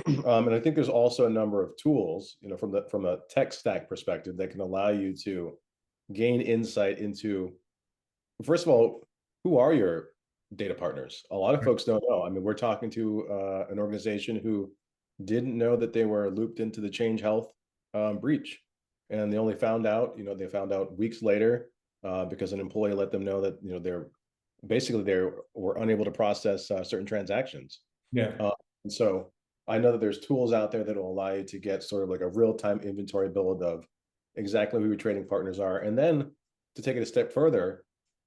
And I think there's also a number of tools, from a tech stack perspective that can allow you to gain insight into, first of all, who are your data partners? A lot of folks don't know. I mean, we're talking to an organization who didn't know that they were looped into the Change Health breach, and they only found out, they found out weeks later because an employee let them know that they were unable to process certain transactions. Yeah. And so I know that there's tools out there that will allow you to get sort of like a real-time inventory build of exactly who your trading partners are, and then to take it a step further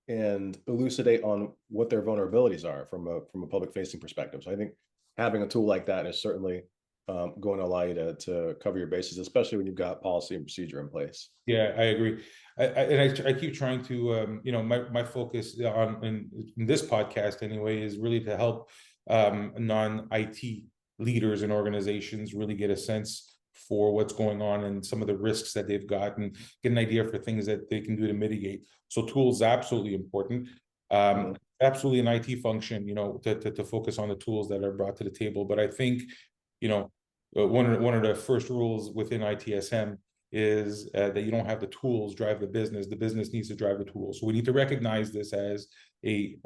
and elucidate on what their vulnerabilities are from a public facing perspective. So I think having a tool like that is certainly going to allow you to cover your bases, especially when you've got policy and procedure in place. Yeah, I agree. I keep trying to, my focus in this podcast anyway is really to help non-IT leaders and organizations really get a sense for what's going on and some of the risks that they've got, and get an idea for things that they can do to mitigate. So tools absolutely important. Absolutely an IT function, to focus on the tools that are brought to the table. But I think, one of the first rules within ITSM is that you don't have the tools drive the business. The business needs to drive the tools. So we need to recognize this as a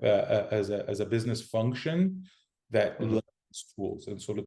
business function that leverages tools. And so the